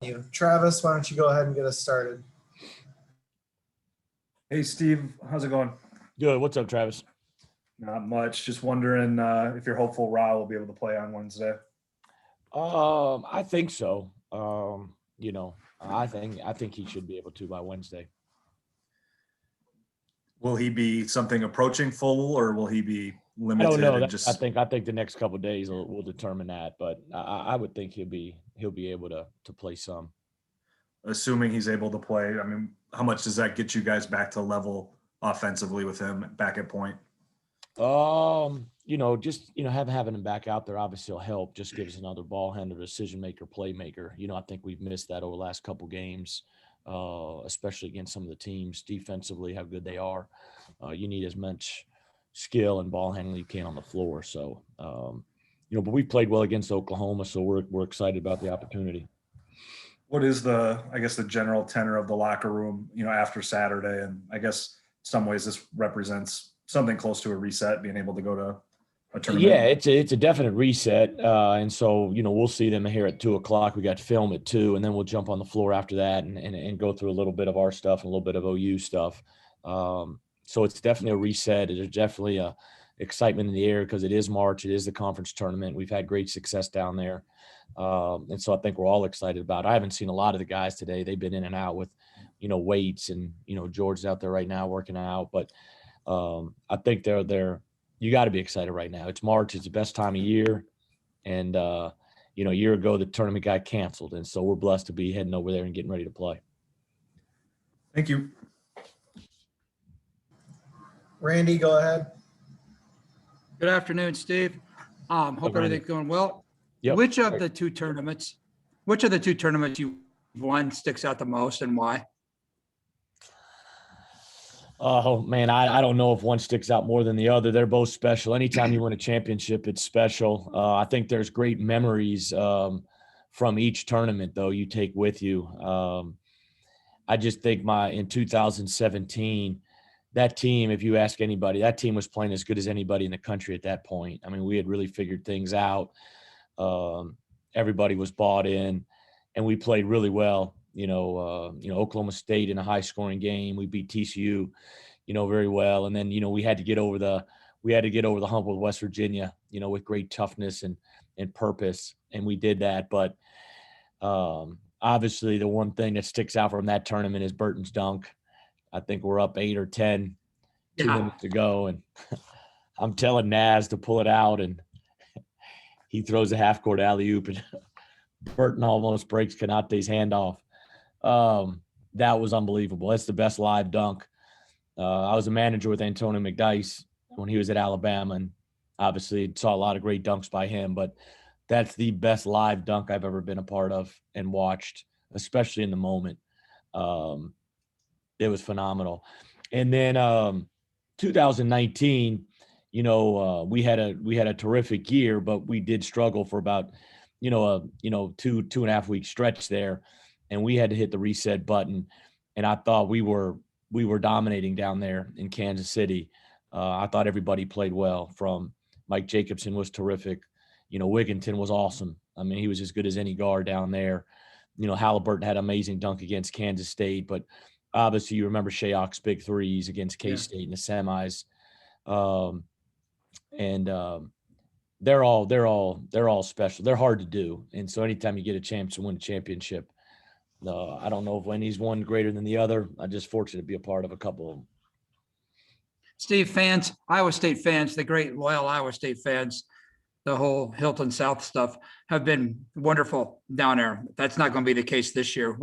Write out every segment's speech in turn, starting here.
you. Travis, why don't you go ahead and get us started? Hey, Steve, how's it going? Good. What's up, Travis? Not much. Just wondering if you're hopeful Rah will be able to play on Wednesday. I think so. I think he should be able to by Wednesday. Will he be something approaching full, or will he be limited? I don't know. And I think the next couple of days will determine that, but I would think he'll be able to play some. Assuming he's able to play, I mean, how much does that get you guys back to level offensively with him back at point? Having him back out there obviously will help. Just give us another ball handler, decision maker, playmaker. I think we've missed that over the last couple games, especially against some of the teams defensively, how good they are. You need as much skill and ball handling you can on the floor. So, but we played well against Oklahoma, so we're excited about the opportunity. What is the general tenor of the locker room, after Saturday? And I guess some ways this represents something close to a reset, being able to go to a tournament. Yeah, it's a definite reset. And so, we'll see them here at 2:00. We got film at 2:00, and then we'll jump on the floor after that and go through a little bit of our stuff and a little bit of OU stuff. So it's definitely a reset. There's definitely a excitement in the air because it is March. It is the conference tournament. We've had great success down there. And so I think we're all excited about it. I haven't seen a lot of the guys today. They've been in and out with, weights, and, George's out there right now working out. But I think they're you got to be excited right now. It's March. It's the best time of year. And, a year ago, the tournament got canceled. And so we're blessed to be heading over there and getting ready to play. Thank you. Randy, go ahead. Good afternoon, Steve. Hope everything's going well. Yep. Which of the two tournaments you won sticks out the most, and why? Oh, man, I don't know if one sticks out more than the other. They're both special. Anytime you win a championship, it's special. I think there's great memories from each tournament, though, you take with you. I just think in 2017, that team, if you ask anybody, that team was playing as good as anybody in the country at that point. I mean, we had really figured things out. Everybody was bought in, and we played really well. Oklahoma State in a high-scoring game. We beat TCU, very well. And then, we had to get over the hump with West Virginia, with great toughness and purpose, and we did that. But obviously, the one thing that sticks out from that tournament is Burton's dunk. I think we're up 8 or 10, 2 minutes to go, and I'm telling Naz to pull it out, and he throws a half-court alley-oop, and Burton almost breaks Kanate's hand off. That was unbelievable. That's the best live dunk. I was a manager with Antonio McDyess when he was at Alabama, and obviously saw a lot of great dunks by him, but that's the best live dunk I've ever been a part of and watched, especially in the moment. It was phenomenal. And then 2019, we had a terrific year, but we did struggle for about, 2.5 week stretch there. And we had to hit the reset button. And I thought we were dominating down there in Kansas City. I thought everybody played well. From Mike Jacobson was terrific. Wigginton was awesome. I mean, he was as good as any guard down there. Halliburton had an amazing dunk against Kansas State, but obviously you remember Shayok's big threes against K-State in the semis. They're all special. They're hard to do. And so anytime you get a chance to win a championship, I don't know if Wendy's one greater than the other. I'm just fortunate to be a part of a couple of them. Steve, Iowa State fans, the great loyal Iowa State fans, the whole Hilton South stuff have been wonderful down there. That's not going to be the case this year.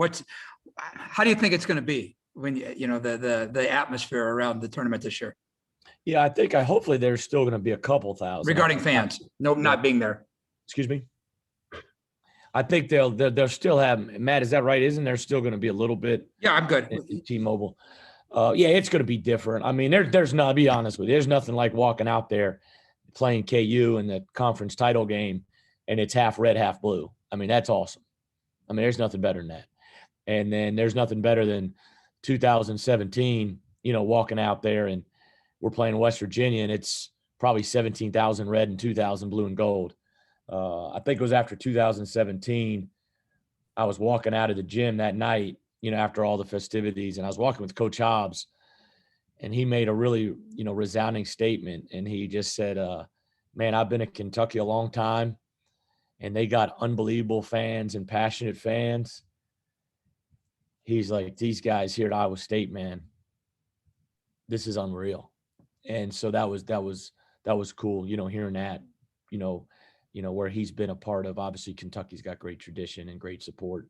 How do you think it's going to be when the atmosphere around the tournament this year? Yeah, hopefully there's still going to be a couple thousand. Regarding fans, not being there. Excuse me. I think they'll still have. Matt, is that right? Isn't there still going to be a little bit? Yeah, I'm good. In T-Mobile. Yeah, it's going to be different. I mean, there's not. I'll be honest with you. There's nothing like walking out there, playing KU in the conference title game, and it's half red, half blue. I mean, that's awesome. I mean, there's nothing better than that. And then there's nothing better than 2017. Walking out there and we're playing West Virginia, and it's probably 17,000 red and 2,000 blue and gold. I think it was after 2017 I was walking out of the gym that night, after all the festivities, and I was walking with Coach Hobbs, and he made a really, resounding statement. And he just said, man, I've been at Kentucky a long time, and they got unbelievable fans and passionate fans. He's like, these guys here at Iowa State, man, this is unreal. And so that was cool, hearing that, where he's been a part of. Obviously, Kentucky's got great tradition and great support.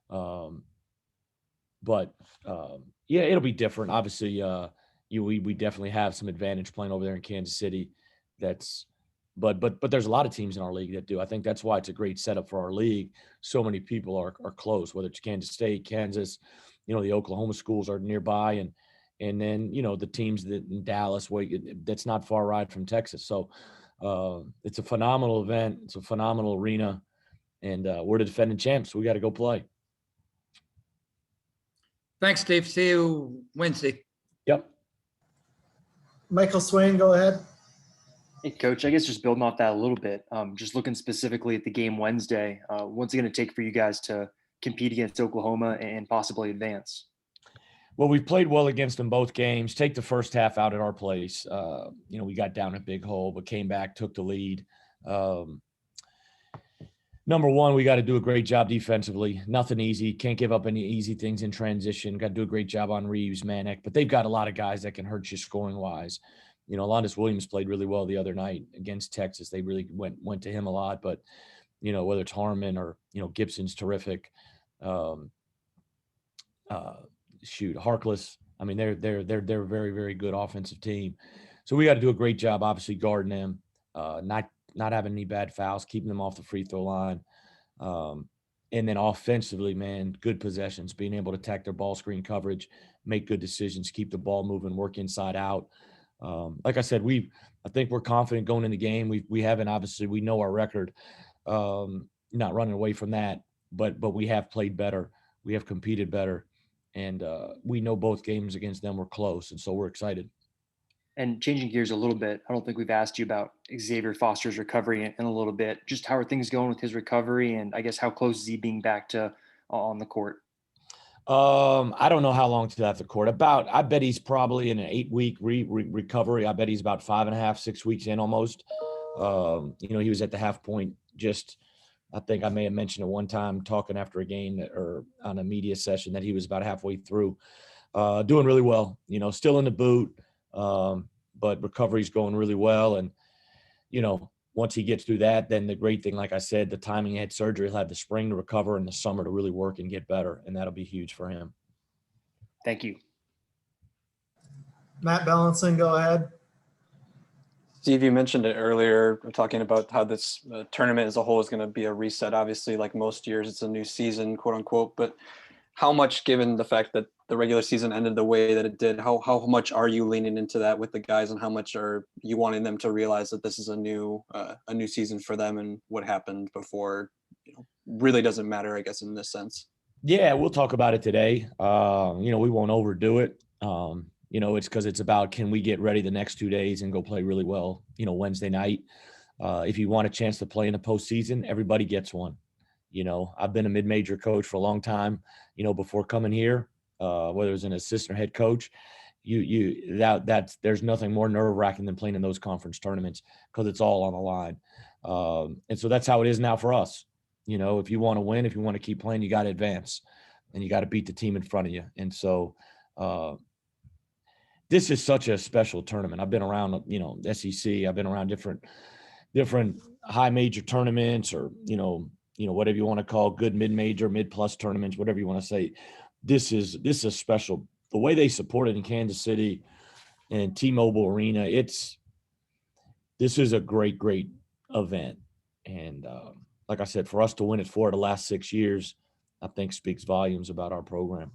But yeah, it'll be different. Obviously, we definitely have some advantage playing over there in Kansas City. But there's a lot of teams in our league that do. I think that's why it's a great setup for our league. So many people are close, whether it's Kansas State, Kansas, the Oklahoma schools are nearby, and then the teams that in Dallas, that's not far ride from Texas. So it's a phenomenal event. It's a phenomenal arena, and we're the defending champs. We got to go play. Thanks, Steve. See you Wednesday. Yep. Michael Swain, go ahead. Hey, Coach, I guess just building off that a little bit, just looking specifically at the game Wednesday, what's it going to take for you guys to compete against Oklahoma and possibly advance? Well, we've played well against them both games. Take the first half out at our place. We got down a big hole, but came back, took the lead. Number one, we got to do a great job defensively. Nothing easy. Can't give up any easy things in transition. Got to do a great job on Reeves, Manek. But they've got a lot of guys that can hurt you scoring-wise. Alondas Williams played really well the other night against Texas. They really went to him a lot. But, whether it's Harmon or, Gibson's terrific. Harkless. I mean, they're a very, very good offensive team. So we got to do a great job, obviously, guarding them, not having any bad fouls, keeping them off the free throw line. And then offensively, man, good possessions, being able to attack their ball screen coverage, make good decisions, keep the ball moving, work inside out. Like I said, I think we're confident going in the game. We haven't, obviously, we know our record, not running away from that, but we have played better. We have competed better. And we know both games against them were close. And so we're excited. And changing gears a little bit, I don't think we've asked you about Xavier Foster's recovery in a little bit. Just how are things going with his recovery? And I guess how close is he being back to on the court? I don't know how long to have the court. I bet he's probably in an 8-week recovery. I bet he's about 5.5, 6 weeks in almost. He was at the half point I think I may have mentioned it one time talking after a game or on a media session that he was about halfway through, doing really well, still in the boot. But recovery's going really well. And, once he gets through that, then the great thing, like I said, the timing he had surgery, he'll have the spring to recover and the summer to really work and get better. And that'll be huge for him. Thank you. Matt Bellinson, go ahead. Steve, you mentioned it earlier, talking about how this tournament as a whole is going to be a reset. Obviously, like most years, it's a new season, quote unquote. But how much, given the fact that the regular season ended the way that it did, how much are you leaning into that with the guys, and how much are you wanting them to realize that this is a new season for them, and what happened before, really doesn't matter, I guess, in this sense? Yeah, we'll talk about it today. We won't overdo it. It's because it's about, can we get ready the next 2 days and go play really well, Wednesday night. If you want a chance to play in the postseason, everybody gets one. I've been a mid-major coach for a long time, before coming here, whether it's an assistant or head coach, there's nothing more nerve-wracking than playing in those conference tournaments because it's all on the line. And so that's how it is now for us. If you want to win, if you want to keep playing, you got to advance and you got to beat the team in front of you. And so, this is such a special tournament. I've been around, SEC. I've been around different high major tournaments, or whatever you want to call good mid-major, mid-plus tournaments, whatever you want to say. This is special. The way they support it in Kansas City and T-Mobile Arena, this is a great event. And like I said, for us to win it for the last 6 years, I think speaks volumes about our program.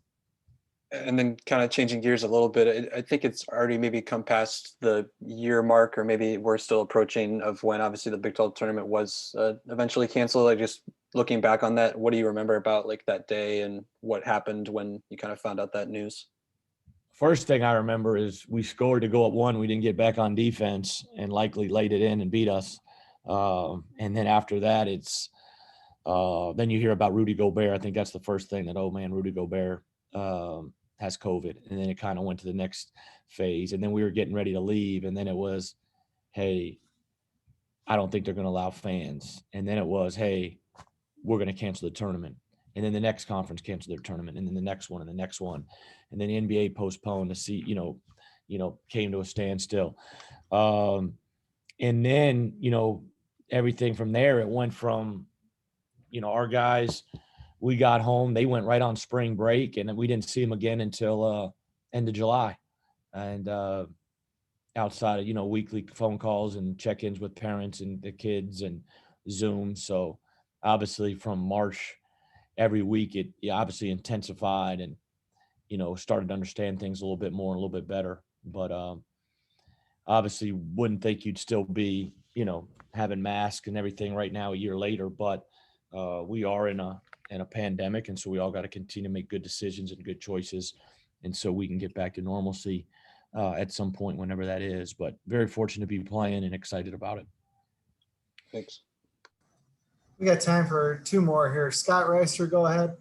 And then kind of changing gears a little bit, I think it's already maybe come past the year mark, or maybe we're still approaching of when obviously the Big 12 tournament was eventually canceled. Like, just looking back on that, what do you remember about like that day and what happened when you kind of found out that news? First thing I remember is we scored to go up 1. We didn't get back on defense and likely laid it in and beat us. And then after that, it's Then you hear about Rudy Gobert. I think that's the first thing that, oh man, Rudy Gobert has COVID. And then it kind of went to the next phase. And then we were getting ready to leave. And then it was, hey, I don't think they're going to allow fans. And then it was, hey, we're going to cancel the tournament. And then the next conference canceled their tournament, and then the next one, and the next one. And then the NBA postponed came to a standstill. And then, everything from there, it went from, our guys, we got home, they went right on spring break, and we didn't see them again until end of July. And outside of, weekly phone calls and check-ins with parents and the kids and Zoom. So obviously from March, every week it obviously intensified and, started to understand things a little bit more and a little bit better. But obviously wouldn't think you'd still be, having masks and everything right now a year later, but we are in a pandemic. And so we all got to continue to make good decisions and good choices. And so we can get back to normalcy at some point, whenever that is. But very fortunate to be playing and excited about it. Thanks. We got time for 2 more here. Scott Reister, go ahead.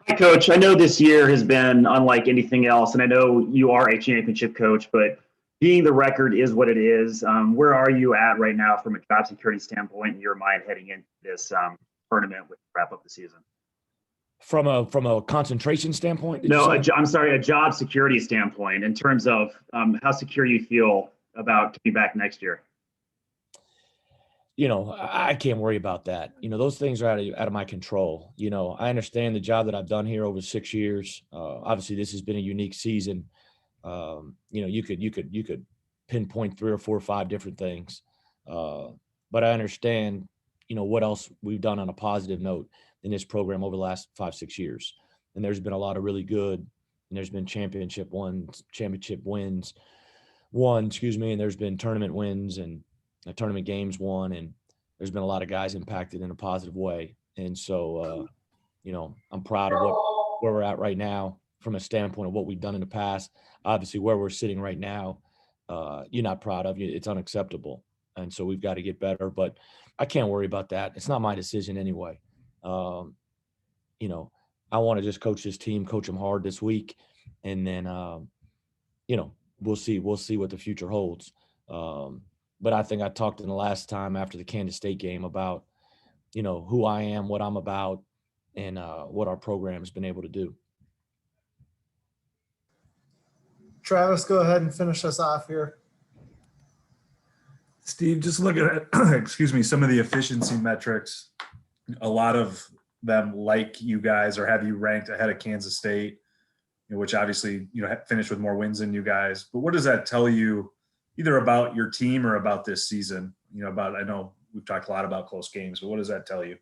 Hi, Coach. I know this year has been unlike anything else, and I know you are a championship coach, but being the record is what it is. Where are you at right now from a job security standpoint in your mind heading into this tournament with wrap up the season? From a concentration standpoint? No, I'm sorry, a job security standpoint in terms of how secure you feel about to be back next year. I can't worry about that. Those things are out of my control. I understand the job that I've done here over 6 years. Obviously, this has been a unique season. You could pinpoint 3 or 4 or 5 different things. But I understand, what else we've done on a positive note in this program over the last 5-6 years. And there's been a lot of really good, and there's been championship wins, and there's been tournament wins and tournament games won, and there's been a lot of guys impacted in a positive way. And so, I'm proud of where we're at right now from a standpoint of what we've done in the past. Obviously, where we're sitting right now, you're not proud of. It's unacceptable. And so we've got to get better, but I can't worry about that. It's not my decision anyway. I want to just coach this team, coach them hard this week. And then, we'll see what the future holds. But I think I talked in the last time after the Kansas State game about, who I am, what I'm about, and what our program has been able to do. Travis, go ahead and finish us off here. Steve, just looking at, some of the efficiency metrics, a lot of them like you guys or have you ranked ahead of Kansas State, which obviously, finished with more wins than you guys. But what does that tell you either about your team or about this season? I know we've talked a lot about close games, but what does that tell you?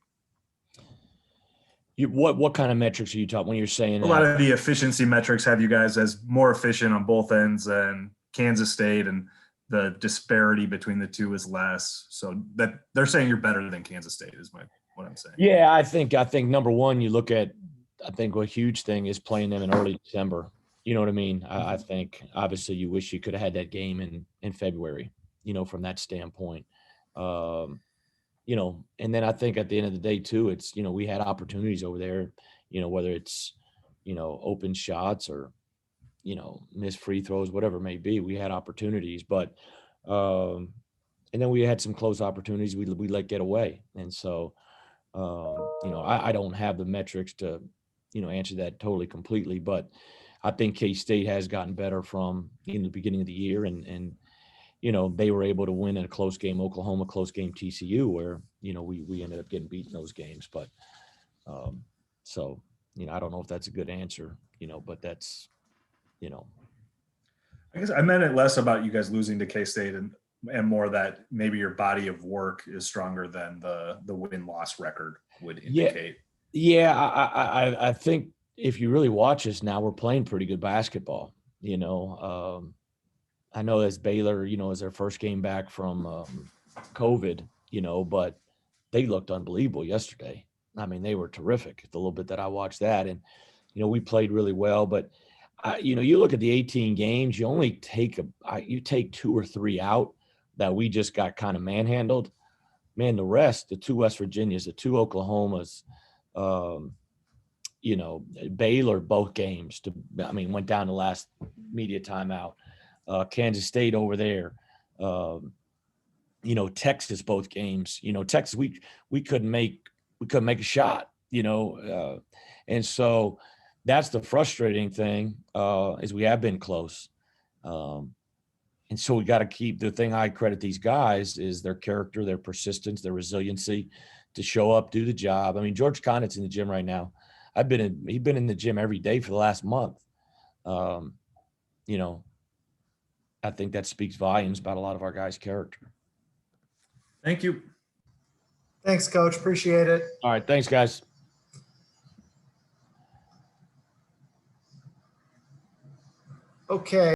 What kind of metrics are you talking when you're saying a lot of the efficiency metrics have you guys as more efficient on both ends than Kansas State, and the disparity between the two is less. So that they're saying you're better than Kansas State is what I'm saying. Yeah, I think number one, you look at, I think a huge thing is playing them in early December. You know what I mean? I think obviously you wish you could have had that game in February, from that standpoint. And then I think at the end of the day too, it's, we had opportunities over there, whether it's, open shots or, missed free throws, whatever it may be, we had opportunities, but, and then we had some close opportunities we let get away. And so, I don't have the metrics to, answer that totally completely, but I think K-State has gotten better from in the beginning of the year, and they were able to win in a close game, Oklahoma, close game TCU, where, we ended up getting beat in those games. But so, I don't know if that's a good answer, but that's, I guess I meant it less about you guys losing to K-State and more that maybe your body of work is stronger than the win-loss record would indicate. Yeah, I think if you really watch us now, we're playing pretty good basketball. I know as Baylor, is their first game back from COVID, but they looked unbelievable yesterday. I mean, they were terrific. The little bit that I watched that, and we played really well. But you look at the 18 games, you only take 2 or 3 out that we just got kind of manhandled. man, the rest, the 2 West Virginias, the 2 Oklahomas, you know, Baylor, both games went down the last media timeout. Kansas State over there, you know, Texas, both games, you know, Texas, we couldn't make a shot, you know, and so that's the frustrating thing, is we have been close. And so we got to keep, the thing I credit these guys is their character, their persistence, their resiliency to show up, do the job. I mean, George Connett's in the gym right now. He's been in the gym every day for the last month. You know, I think that speaks volumes about a lot of our guys' character. Thank you. Thanks, Coach. Appreciate it. All right. Thanks, guys. Okay.